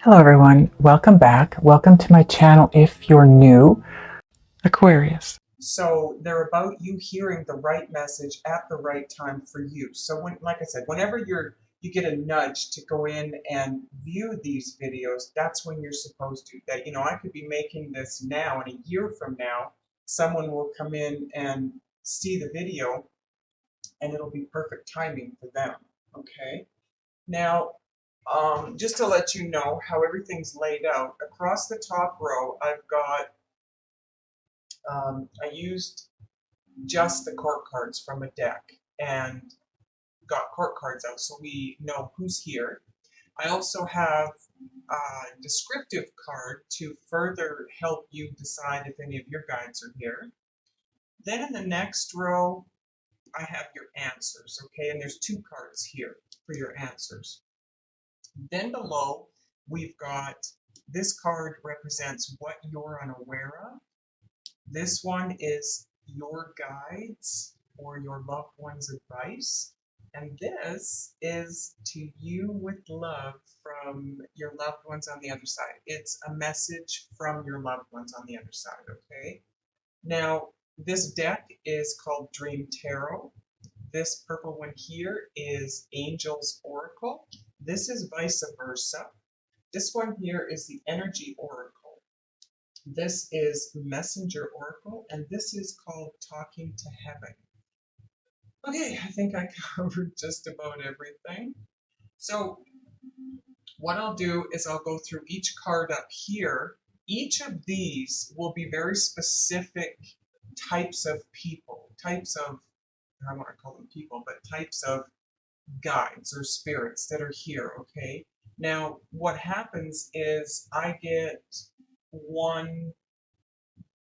Hello everyone, welcome back. Welcome to my channel if you're new, Aquarius. So they're about you hearing the right message at the right time for you. So like I said, whenever you get a nudge to go in and view these videos, that's when you're supposed to. I could be making this now, and a year from now, someone will come in and see the video, and it'll be perfect timing for them. Okay? Now, just to let you know how everything's laid out, across the top row, I've got, I used just the court cards from a deck and got court cards out so we know who's here. I also have a descriptive card to further help you decide if any of your guides are here. Then in the next row, I have your answers, okay? And there's two cards here for your answers. Then below, we've got this card represents what you're unaware of. This one is your guides or your loved one's advice. And this is to you with love from your loved ones on the other side. It's a message from your loved ones on the other side, okay? Now, this deck is called Dream Tarot. This purple one here is Angel's Oracle. This is vice versa. This one here is the Energy Oracle. This is Messenger Oracle, and this is called Talking to Heaven. Okay, I think I covered just about everything. So what I'll do is I'll go through each card up here. Each of these will be very specific types of people, types of, I don't want to call them people, but types of guides or spirits that are here, okay? Now, what happens is I get one,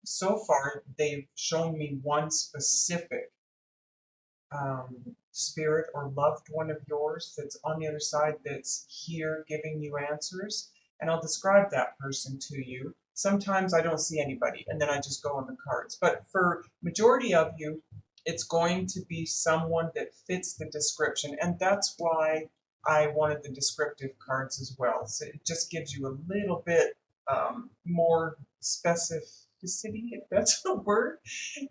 so far they've shown me one specific spirit or loved one of yours that's on the other side that's here giving you answers, and I'll describe that person to you. Sometimes I don't see anybody, and then I just go on the cards. But for majority of you, it's going to be someone that fits the description, and that's why I wanted the descriptive cards as well. So it just gives you a little bit more specificity, if that's a word.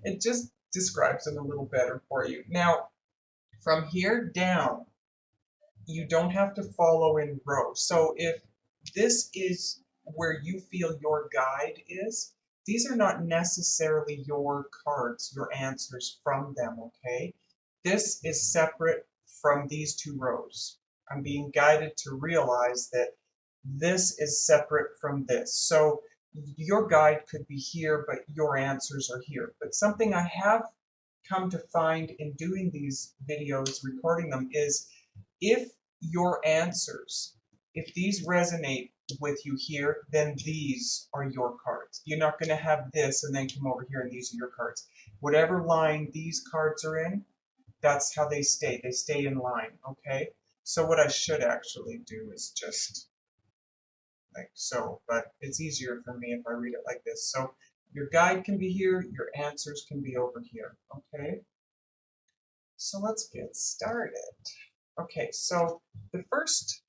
It just describes them a little better for you. Now, from here down, you don't have to follow in rows. So if this is where you feel your guide is, these are not necessarily your cards, your answers from them, okay? This is separate from these two rows. I'm being guided to realize that this is separate from this. So your guide could be here, but your answers are here. But something I have come to find in doing these videos, recording them, is if your answers, if these resonate with you here, then these are your cards. You're not going to have this and then come over here and these are your cards. Whatever line these cards are in, that's how they stay. They stay in line, okay? So what I should actually do is just like so, but it's easier for me if I read it like this. So your guide can be here, your answers can be over here, okay? So let's get started. Okay, so the first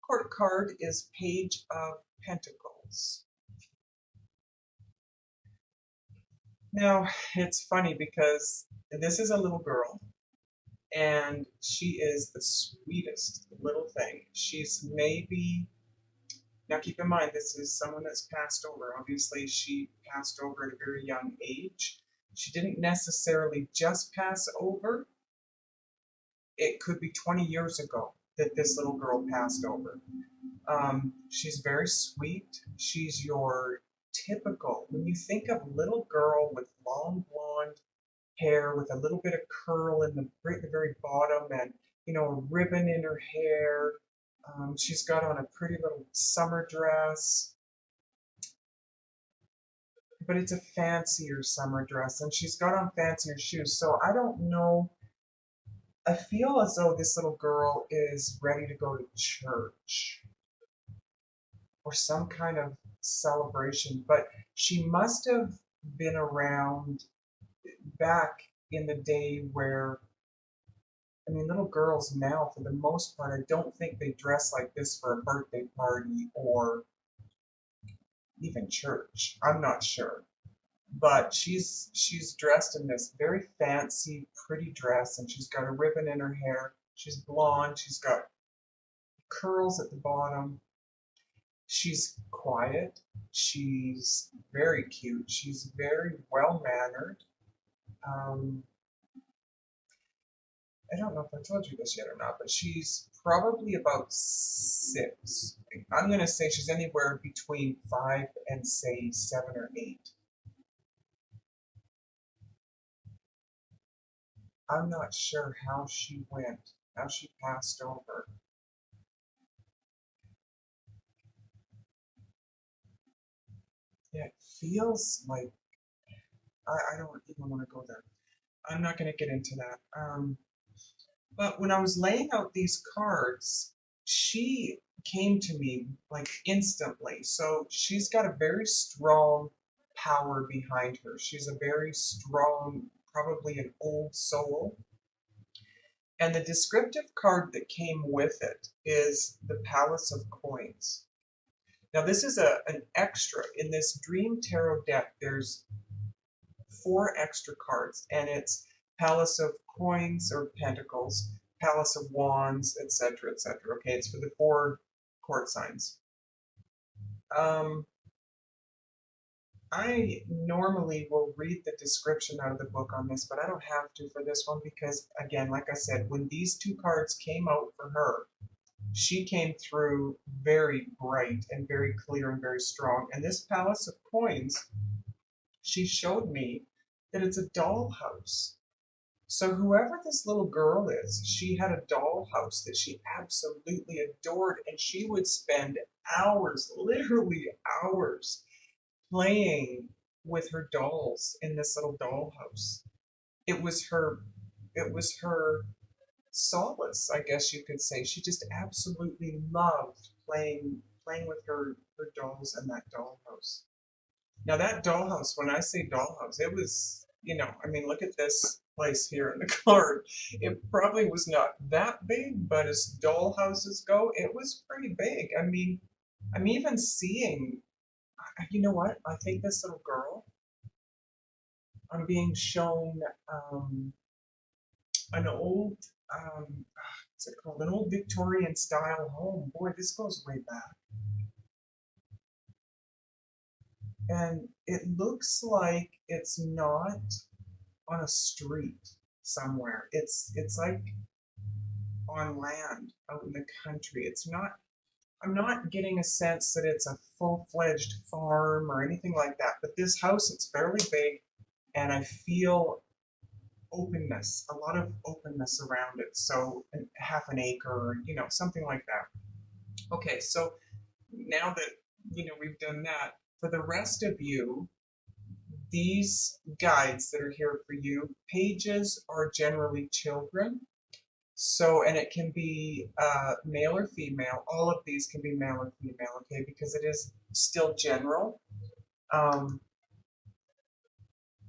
court card is Page of Pentacles. Now, it's funny because this is a little girl, and she is the sweetest little thing. She's maybe, now keep in mind, this is someone that's passed over. Obviously, she passed over at a very young age. She didn't necessarily just pass over. It could be 20 years ago that this little girl passed over. She's very sweet. She's your typical, when you think of little girl with long blonde hair with a little bit of curl in the very bottom, and a ribbon in her hair. She's got on a pretty little summer dress, but it's a fancier summer dress, and she's got on fancier shoes. So I don't know. I feel as though this little girl is ready to go to church or some kind of celebration, but she must have been around back in the day where I mean, little girls now, for the most part, I don't think they dress like this for a birthday party or even church. I'm not sure. But she's dressed in this very fancy, pretty dress, and she's got a ribbon in her hair. She's blonde. She's got curls at the bottom. She's quiet. She's very cute. She's very well mannered. Um, I don't know if I told you this yet or not, but she's probably about 6. I'm going to say she's anywhere between 5 and say 7 or 8. I'm not sure how she went, how she passed over. Yeah, it feels like I don't even want to go there. I'm not going to get into that. But when I was laying out these cards, she came to me like instantly. So she's got a very strong power behind her. She's a very strong, probably an old soul. And the descriptive card that came with it is the Palace of Coins. Now, this is an extra. In this Dream Tarot deck, there's 4 extra cards, and it's Palace of Coins or Pentacles, Palace of Wands, etc., etc. Okay, it's for the 4 court signs. I normally will read the description out of the book on this, but I don't have to for this one because, again, like I said, when these 2 cards came out for her, she came through very bright and very clear and very strong. And this Palace of Coins, she showed me that it's a dollhouse. So whoever this little girl is, she had a dollhouse that she absolutely adored, and she would spend hours, literally hours, playing with her dolls in this little dollhouse. It was her solace, I guess you could say. She just absolutely loved playing with her dolls in that dollhouse. Now that dollhouse, when I say dollhouse, it was, I mean, look at this place here in the card. It probably was not that big, but as dollhouses go, it was pretty big. I mean, I'm even seeing, you know what? I think this little girl, I'm being shown an old, what's it called? An old Victorian style home. Boy, this goes way back. And it looks like it's not on a street somewhere. It's like on land out in the country. It's not, I'm not getting a sense that it's a full-fledged farm or anything like that. But this house, it's fairly big, and I feel openness, a lot of openness around it. So half an acre, something like that. Okay, so now that we've done that, for the rest of you, these guides that are here for you, pages are generally children. So, and it can be male or female. All of these can be male or female, okay, because it is still general.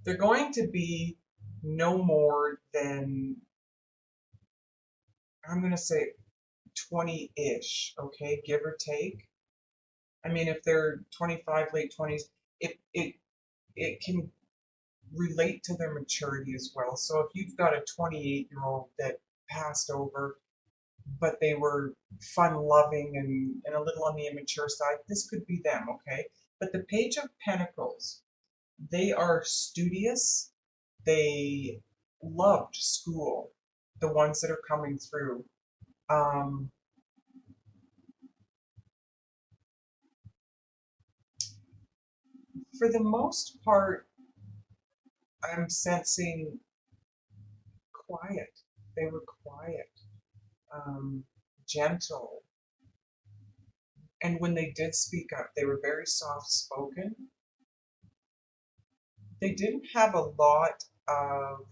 They're going to be no more than, I'm going to say 20-ish, okay, give or take. I mean, if they're 25, late 20s, it can relate to their maturity as well. So if you've got a 28-year-old that passed over, but they were fun-loving and a little on the immature side, this could be them, okay? But the Page of Pentacles, they are studious. They loved school, the ones that are coming through. For the most part, I'm sensing quiet. They were quiet, gentle. And when they did speak up, they were very soft spoken. They didn't have a lot of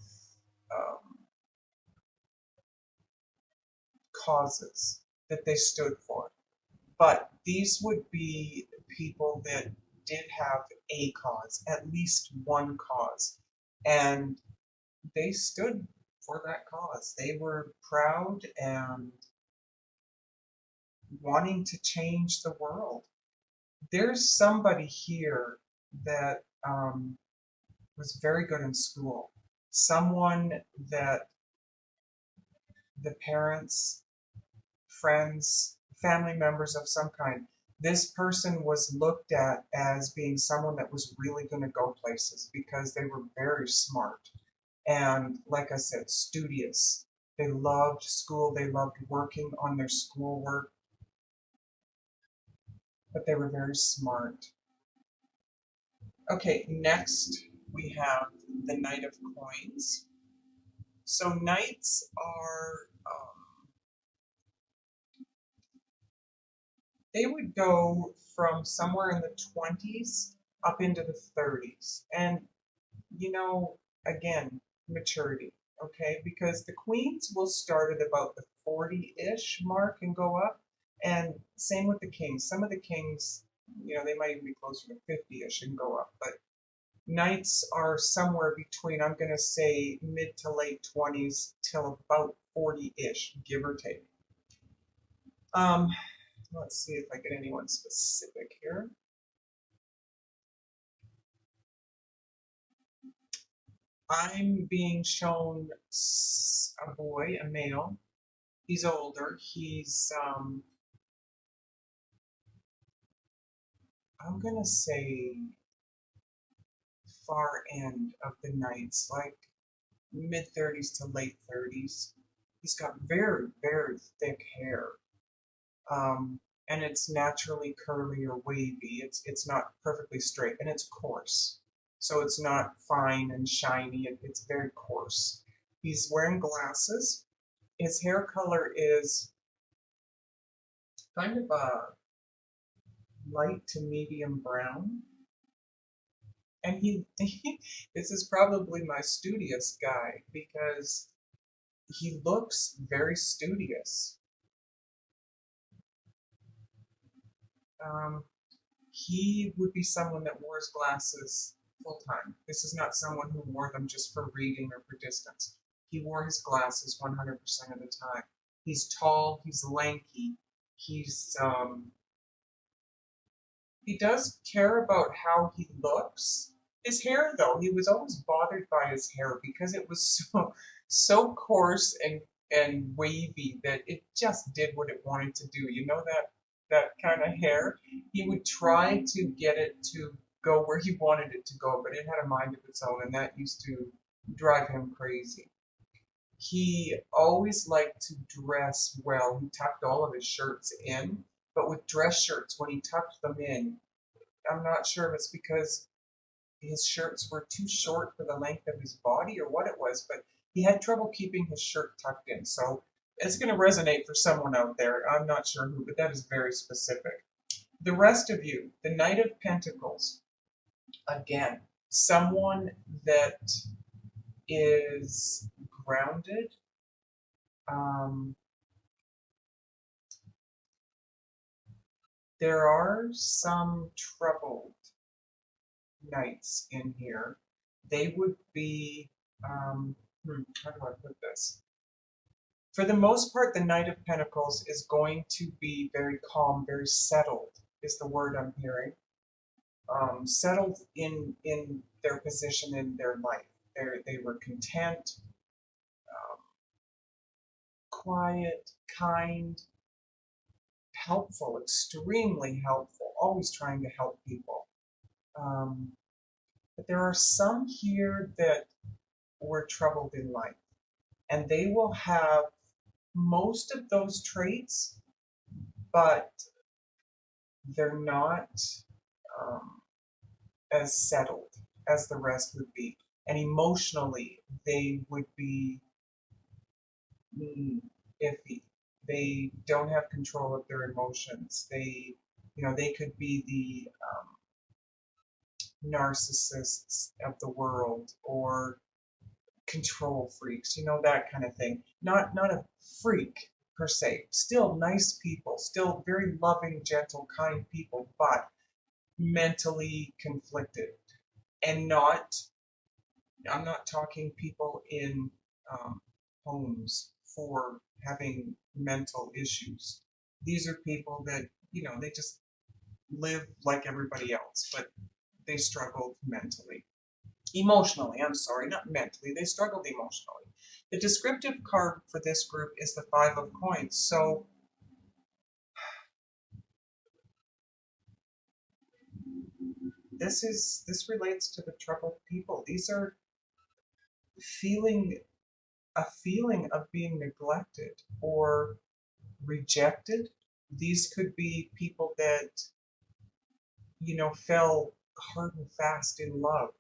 causes that they stood for. But these would be people that did have a cause, at least one cause. And they stood for that cause. They were proud and wanting to change the world. There's somebody here that was very good in school. Someone that the parents, friends, family members of some kind, this person was looked at as being someone that was really going to go places because they were very smart and, like I said, studious. They loved school, they loved working on their schoolwork, but they were very smart. Okay, next we have the Knight of Coins. So knights are, they would go from somewhere in the 20s up into the 30s. And, you know, again, maturity, okay? Because the queens will start at about the 40-ish mark and go up. And same with the kings. Some of the kings, you know, they might even be closer to 50-ish and go up. But knights are somewhere between, I'm going to say, mid to late 20s till about 40-ish, give or take. Let's see if I get anyone specific here. I'm being shown a boy, a male. He's older. He's, I'm going to say far end of the knights, like mid 30s to late 30s. He's got very, very thick hair. And it's naturally curly or wavy. It's not perfectly straight, and it's coarse. So it's not fine and shiny. It's very coarse. He's wearing glasses. His hair color is kind of a light to medium brown. And this is probably my studious guy because he looks very studious. He would be someone that wore his glasses full time. This is not someone who wore them just for reading or for distance. He wore his glasses 100% of the time. He's tall, he's lanky, he does care about how he looks. His hair, though, he was always bothered by his hair because it was so coarse and wavy that it just did what it wanted to do. You know that kind of hair? He would try to get it to go where he wanted it to go, but it had a mind of its own, and that used to drive him crazy. He always liked to dress well. He tucked all of his shirts in, but with dress shirts, when he tucked them in, I'm not sure if it's because his shirts were too short for the length of his body or what it was, but he had trouble keeping his shirt tucked in. So it's going to resonate for someone out there. I'm not sure who, but that is very specific. The rest of you, the Knight of Pentacles, again, someone that is grounded. There are some troubled knights in here. They would be, how do I put this? For the most part, the Knight of Pentacles is going to be very calm, very settled, is the word I'm hearing. Settled in their position in their life. They were content, quiet, kind, helpful, extremely helpful, always trying to help people. But there are some here that were troubled in life, and they will have most of those traits, but they're not as settled as the rest would be. And emotionally, they would be iffy. They don't have control of their emotions. They could be the narcissists of the world or control freaks, that kind of thing. Not a freak per se. Still nice people, still very loving, gentle, kind people, but mentally conflicted. And I'm not talking people in homes for having mental issues. These are people that, they just live like everybody else, but they struggled mentally. Emotionally, I'm sorry, not mentally. They struggled emotionally. The descriptive card for this group is the Five of Coins. So this relates to the troubled people. These are feeling a feeling of being neglected or rejected. These could be people that, fell hard and fast in love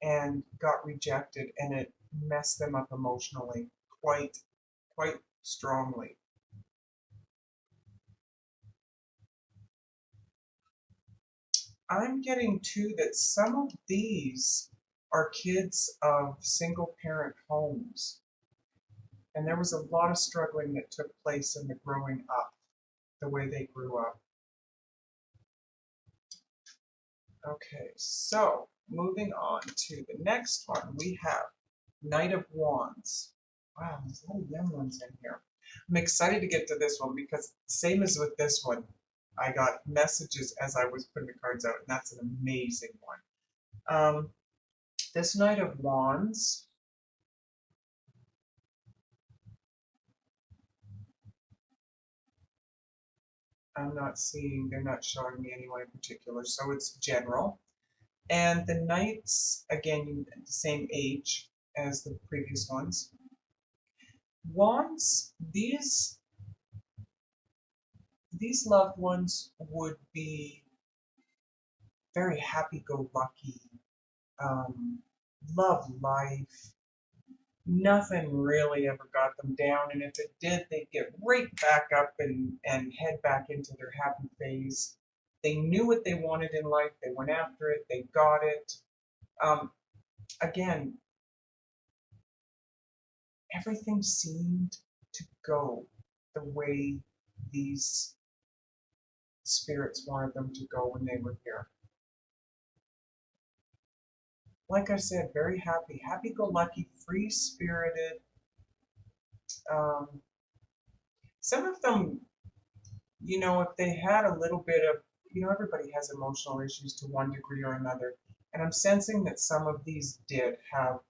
and got rejected, and it messed them up emotionally quite strongly. I'm getting too that some of these are kids of single parent homes, and there was a lot of struggling that took place in the growing up, the way they grew up. Okay, so moving on to the next one, we have Knight of Wands. Wow, there's a lot of young ones in here. I'm excited to get to this one because same as with this one, I got messages as I was putting the cards out, and that's an amazing one. This Knight of Wands, they're not showing me anyone in particular, so it's general. And the Knights, again, the same age as the previous ones. Wands, these loved ones would be very happy-go-lucky, um, love life. Nothing really ever got them down, and if it did, they'd get right back up and head back into their happy phase. They knew what they wanted in life. They went after it. They got it. Um, Again, everything seemed to go the way these spirits wanted them to go when they were here. Like I said, very happy, happy-go-lucky, free-spirited. Um, some of them, if they had a little bit of, everybody has emotional issues to one degree or another. And I'm sensing that some of these did have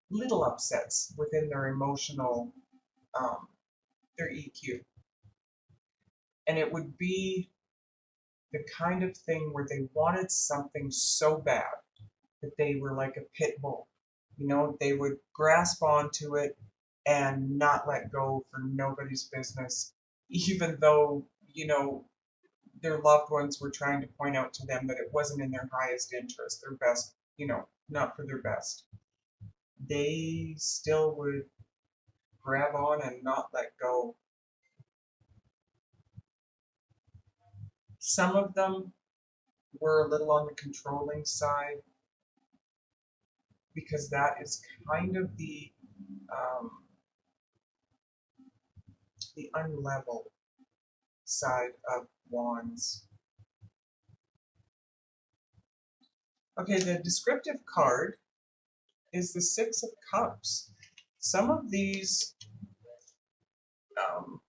little upsets within their emotional, um, their EQ. And it would be the kind of thing where they wanted something so bad that they were like a pit bull. They would grasp onto it and not let go for nobody's business, even though, their loved ones were trying to point out to them that it wasn't in their highest interest, their best, not for their best. They still would grab on and not let go. Some of them were a little on the controlling side because that is kind of um, the unlevel side of wands. Okay, the descriptive card is the Six of Cups. Some of these, um,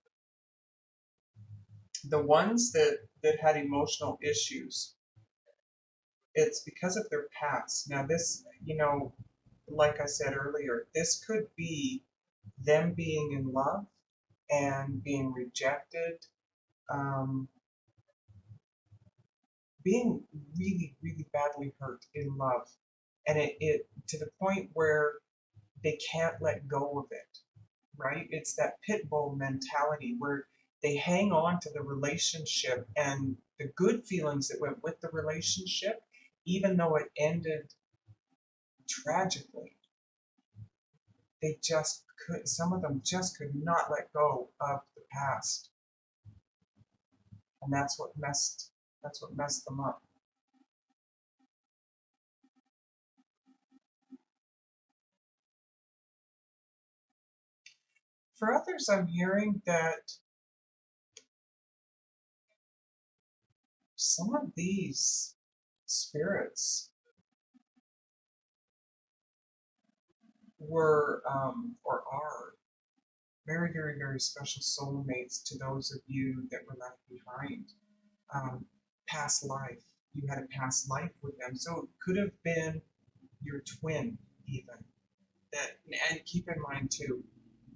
the ones that had emotional issues, it's because of their past. Now, this, like I said earlier, this could be them being in love and being rejected, um, being really, really badly hurt in love, and it to the point where they can't let go of it, right? It's that pit bull mentality where they hang on to the relationship and the good feelings that went with the relationship, even though it ended tragically. They just could, some of them just could not let go of the past. And that's what messed them up. For others, I'm hearing that some of these spirits were or are Very, very, very special soulmates to those of you that were left behind. Um, Past life. You had a past life with them. So it could have been your twin, even. That, and keep in mind too,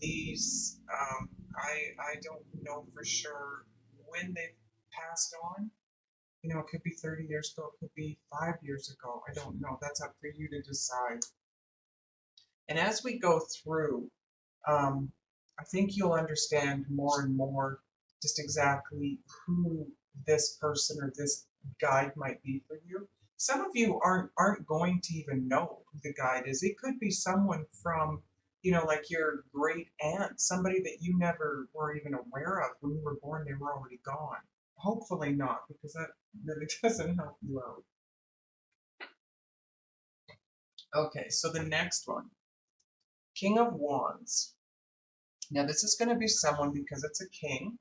these I don't know for sure when they passed on. You know, it could be 30 years ago, it could be 5 years ago. I don't know. That's up for you to decide. And as we go through, um, I think you'll understand more and more just exactly who this person or this guide might be for you. Some of you aren't going to even know who the guide is. It could be someone from, you know, like your great aunt, somebody that you never were even aware of when you were born. They were already gone. Hopefully not, because that really doesn't help you out. Okay, so the next one, King of Wands. Now this is going to be someone, because it's a king,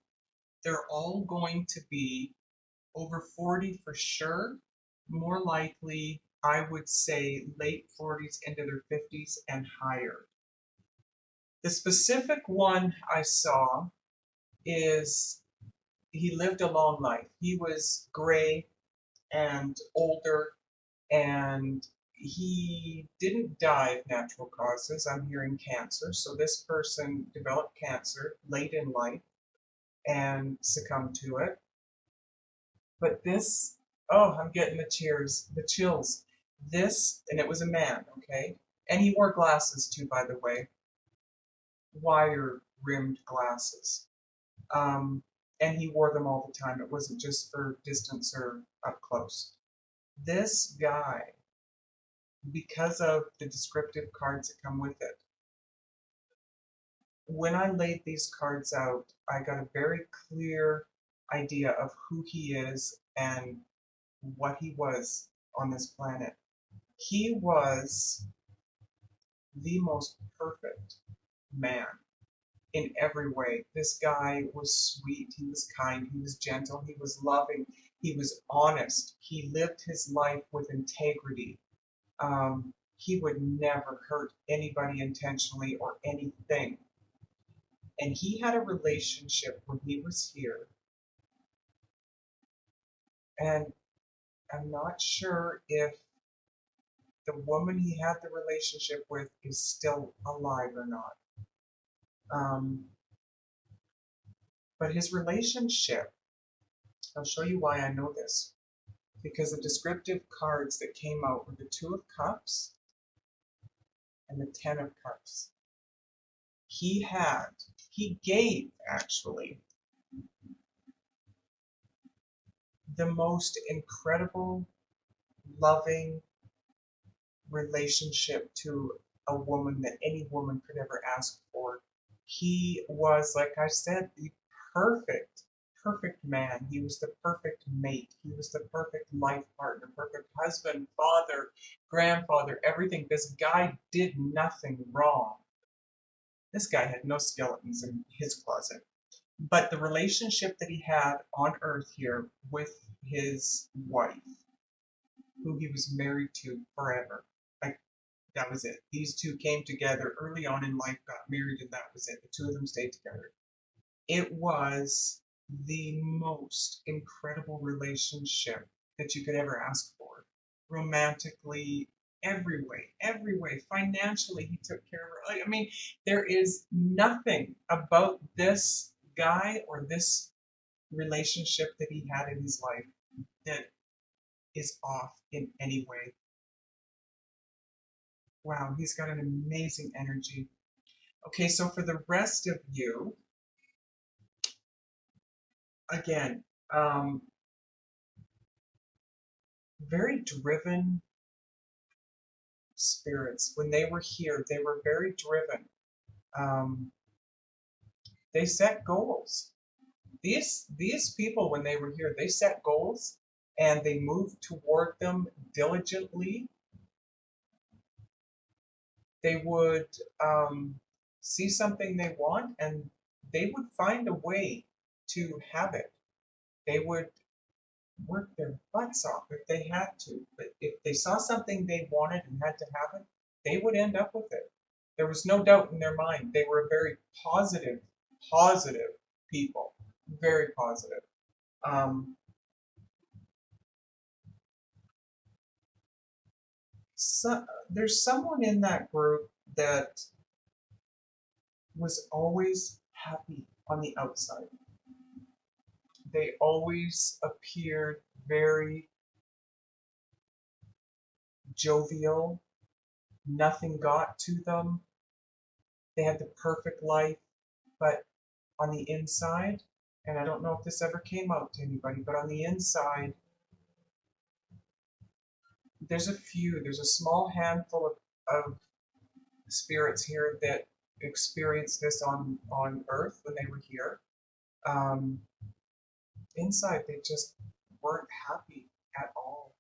they're all going to be over 40 for sure. More likely, I would say late 40s into their 50s and higher. The specific one I saw is he lived a long life. He was gray and older, and he didn't die of natural causes. I'm hearing cancer. So this person developed cancer late in life and succumbed to it. But this, oh, I'm getting the chills. This, and it was a man, okay? And he wore glasses too, by the way, wire rimmed glasses. Um, and he wore them all the time. It wasn't just for distance or up close. This guy, because of the descriptive cards that come with it, when I laid these cards out, I got a very clear idea of who he is and what he was on this planet. He was the most perfect man in every way. This guy was sweet, he was kind, he was gentle, he was loving, he was honest, he lived his life with integrity. He would never hurt anybody intentionally or anything. And he had a relationship when he was here, and I'm not sure if the woman he had the relationship with is still alive or not. Um, but his relationship, I'll show you why I know this. Because the descriptive cards that came out were the Two of Cups and the Ten of Cups. He gave actually the most incredible, loving relationship to a woman that any woman could ever ask for. He was, like I said, the perfect, perfect man. He was the perfect mate. He was the perfect life partner, perfect husband, father, grandfather, everything. This guy did nothing wrong. This guy had no skeletons in his closet. But the relationship that he had on Earth here with his wife, who he was married to forever, like that was it. These two came together early on in life, got married, and that was it. The two of them stayed together. It was the most incredible relationship that you could ever ask for. Romantically, every way. Financially, he took care of her. I mean, there is nothing about this guy or this relationship that he had in his life that is off in any way. Wow, he's got an amazing energy. Okay, so for the rest of you, again, very driven spirits. When they were here, they were very driven. Um, they set goals. These people, when they were here, they set goals and they moved toward them diligently. They would see something they want and they would find a way to have it. They would work their butts off if they had to. But if they saw something they wanted and had to have it, they would end up with it. There was no doubt in their mind. They were very positive people. Very positive. Um, there's someone in that group that was always happy on the outside. They always appeared very jovial. Nothing got to them. They had the perfect life, but on the inside, and I don't know if this ever came out to anybody, but on the inside, there's a small handful of spirits here that experienced this on Earth when they were here. Um, inside, they just weren't happy at all.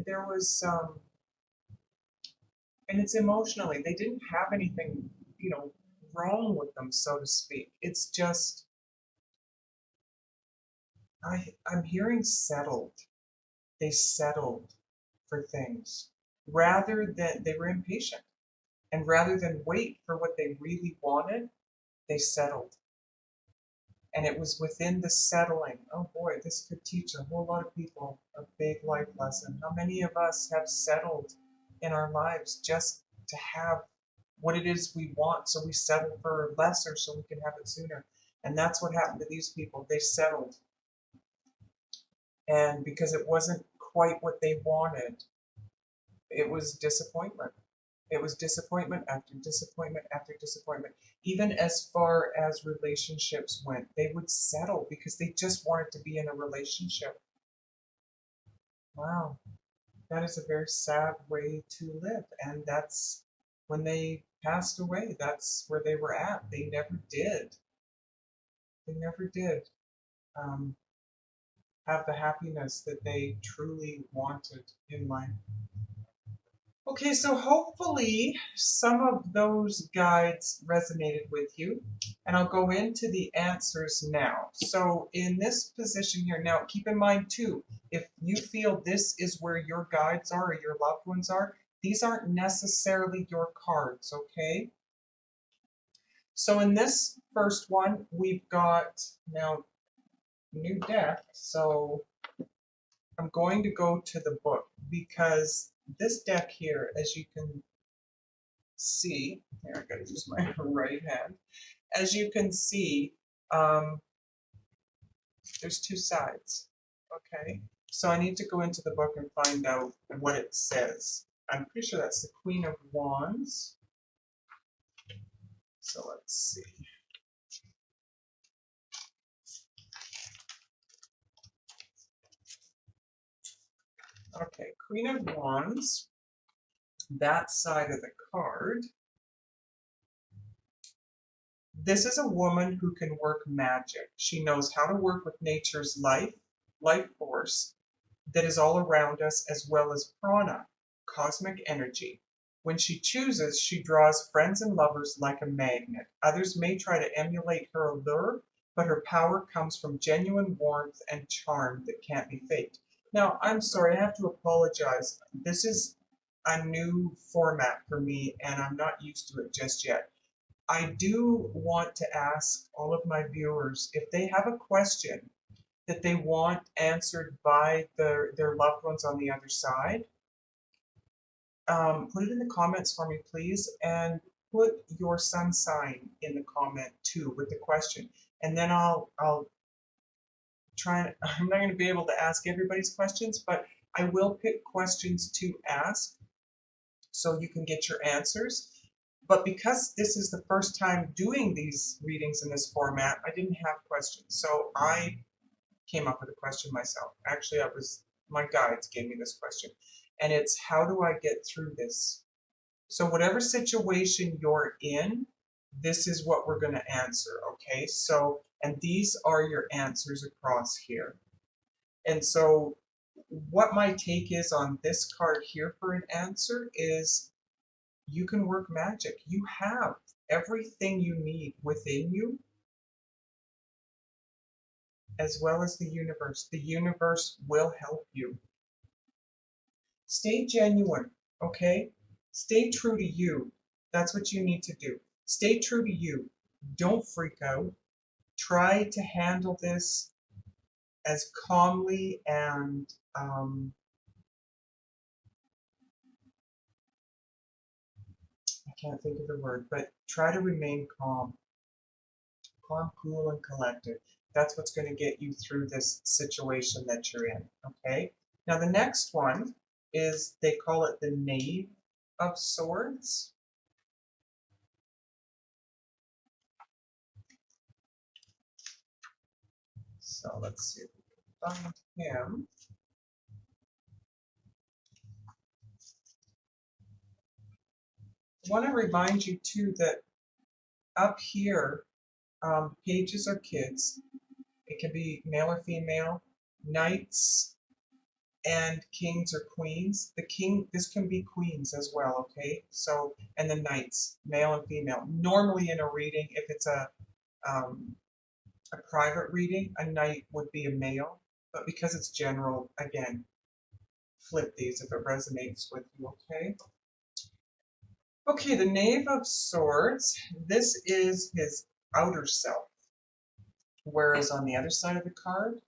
There was some, and it's emotionally, they didn't have anything, wrong with them, so to speak. It's just, I'm hearing settled. They settled for things rather than they were impatient. And rather than wait for what they really wanted, they settled. And it was within the settling. Oh boy, this could teach a whole lot of people a big life lesson. How many of us have settled in our lives just to have what it is we want, so we settle for lesser so we can have it sooner? And that's what happened to these people. They settled. And because it wasn't quite what they wanted, it was disappointment. It was disappointment after disappointment after disappointment. Even as far as relationships went, they would settle because they just wanted to be in a relationship. Wow, that is a very sad way to live. And that's when they passed away, that's where they were at. They never did. They never did um, have the happiness that they truly wanted in life. Okay, so hopefully some of those guides resonated with you, and I'll go into the answers now. So in this position here, now keep in mind too, if you feel this is where your guides are or your loved ones are, these aren't necessarily your cards, okay? So in this first one, we've got now new deck, so I'm going to go to the book because this deck here, as you can see, here I gotta use my right hand. As you can see, um, there's two sides. Okay, so I need to go into the book and find out what it says. I'm pretty sure that's the Queen of Wands. So let's see. Okay, Queen of Wands, that side of the card. This is a woman who can work magic. She knows how to work with nature's life force that is all around us, as well as prana, cosmic energy. When she chooses, she draws friends and lovers like a magnet. Others may try to emulate her allure, but her power comes from genuine warmth and charm that can't be faked. Now, I'm sorry, I have to apologize. This is a new format for me, and I'm not used to it just yet. I do want to ask all of my viewers if they have a question that they want answered by their loved ones on the other side. Put it in the comments for me, please, and put your sun sign in the comment too with the question. And then I'll try. I'm not going to be able to ask everybody's questions, but I will pick questions to ask so you can get your answers. But because this is the first time doing these readings in this format, I didn't have questions. So I came up with a question myself. Actually, my guides gave me this question. And it's, how do I get through this? So whatever situation you're in, this is what we're going to answer, okay? So, and these are your answers across here. And so what my take is on this card here for an answer is, you can work magic. You have everything you need within you as well as the universe. The universe will help you. Stay genuine, okay? Stay true to you. That's what you need to do. Stay true to you. Don't freak out. Try to handle this as calmly and I can't think of the word, but try to remain calm. Calm, cool, and collected. That's what's going to get you through this situation that you're in, okay? Now the next one is, they call it the Knave of Swords. So let's see if we can find him. I want to remind you too that up here, pages are kids. It can be male or female. Knights and kings or queens. The king, this can be queens as well, okay? So, and the knights, male and female. Normally in a reading, if it's a private reading, a knight would be a male, but because it's general, again, flip these if it resonates with you, okay? Okay, the Knave of Swords, this is his outer self, whereas on the other side of the card,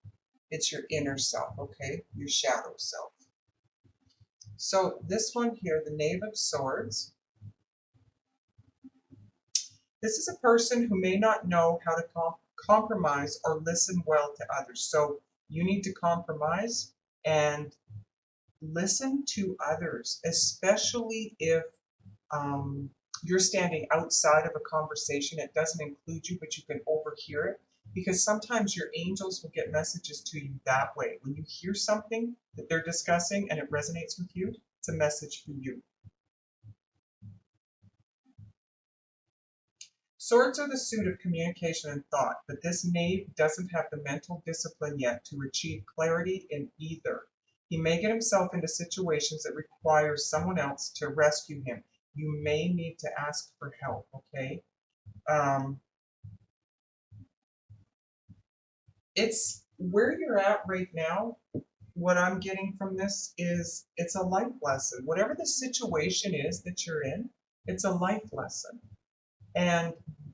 it's your inner self, okay? Your shadow self. So this one here, the Knave of Swords, this is a person who may not know how to compromise or listen well to others. So you need to compromise and listen to others, especially if you're standing outside of a conversation. It doesn't include you, but you can overhear it, because sometimes your angels will get messages to you that way. When you hear something that they're discussing and it resonates with you, it's a message for you. Swords are the suit of communication and thought, but this knave doesn't have the mental discipline yet to achieve clarity in either. He may get himself into situations that require someone else to rescue him. You may need to ask for help, okay? It's where you're at right now. What I'm getting from this is it's a life lesson. Whatever the situation is that you're in, it's a life lesson.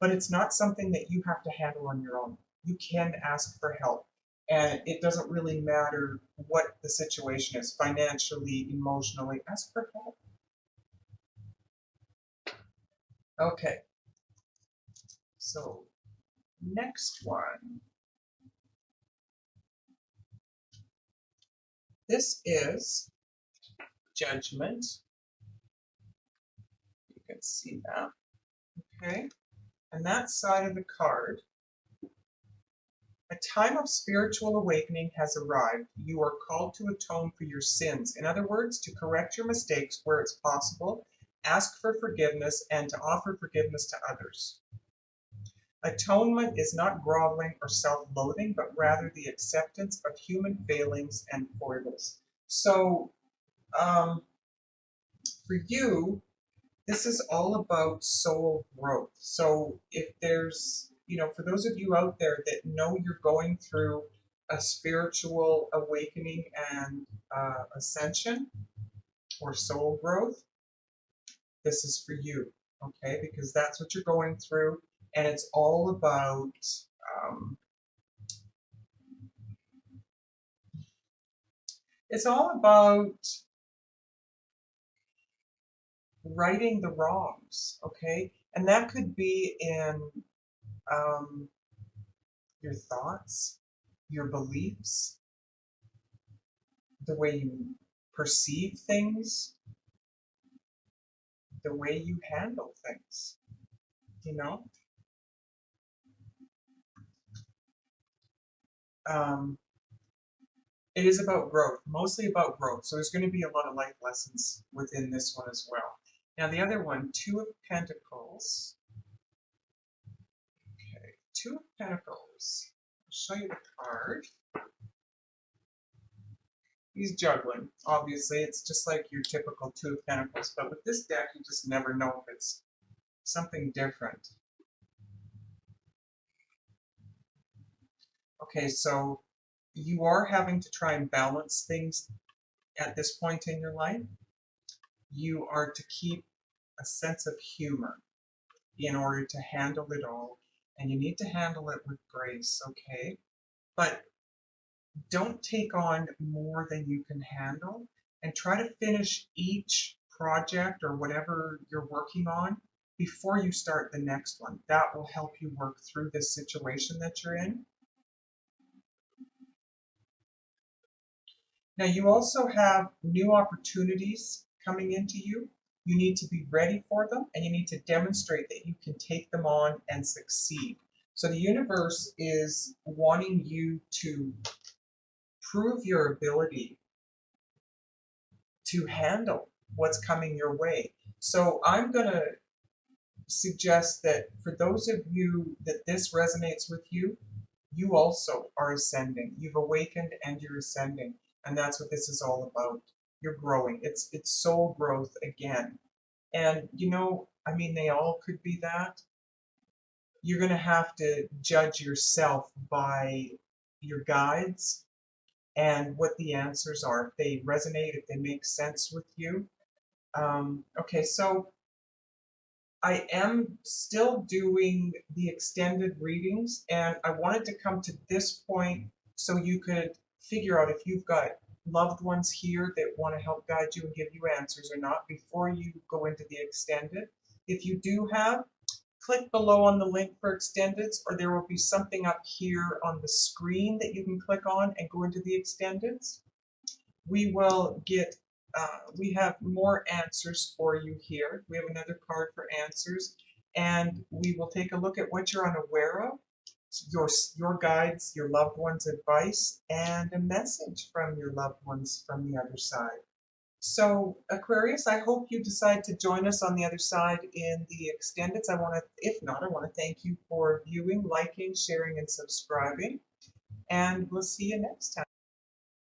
But it's not something that you have to handle on your own. You can ask for help. And it doesn't really matter what the situation is, financially, emotionally, ask for help. Okay. So, next one. This is Judgment. You can see that. Okay. And that side of the card, a time of spiritual awakening has arrived. You are called to atone for your sins. In other words, to correct your mistakes where it's possible, ask for forgiveness, and to offer forgiveness to others. Atonement is not groveling or self-loathing, but rather the acceptance of human failings and foibles. So, for you, this is all about soul growth. So if there's, for those of you out there that know you're going through a spiritual awakening and ascension or soul growth, this is for you, okay? Because that's what you're going through, and it's all about righting the wrongs, okay? And that could be in your thoughts, your beliefs, the way you perceive things, the way you handle things, It is about growth, mostly about growth. So there's going to be a lot of life lessons within this one as well. Now the other one, Two of Pentacles. Okay, Two of Pentacles. I'll show you the card. He's juggling. Obviously, it's just like your typical Two of Pentacles, but with this deck, you just never know if it's something different. Okay, so you are having to try and balance things at this point in your life. You are to keep a sense of humor in order to handle it all, and you need to handle it with grace, okay? But don't take on more than you can handle, and try to finish each project or whatever you're working on before you start the next one. That will help you work through this situation that you're in. Now, you also have new opportunities coming into you. You need to be ready for them, and you need to demonstrate that you can take them on and succeed. So the universe is wanting you to prove your ability to handle what's coming your way. So I'm going to suggest that for those of you that this resonates with you, you also are ascending. You've awakened and you're ascending. And that's what this is all about. You're growing. It's soul growth again. And I mean, they all could be that. You're going to have to judge yourself by your guides and what the answers are, if they resonate, if they make sense with you. Okay, so I am still doing the extended readings, and I wanted to come to this point so you could figure out if you've got loved ones here that want to help guide you and give you answers or not before you go into the extended. If you do have, click below on the link for extendeds, or there will be something up here on the screen that you can click on and go into the extendeds. We will get we have more answers for you here. We have another card for answers, and we will take a look at what you're unaware of, your guides, your loved ones' advice, and a message from your loved ones from the other side. So Aquarius, I hope you decide to join us on the other side in the extendeds. If not, I want to thank you for viewing, liking, sharing, and subscribing, and we'll see you next time.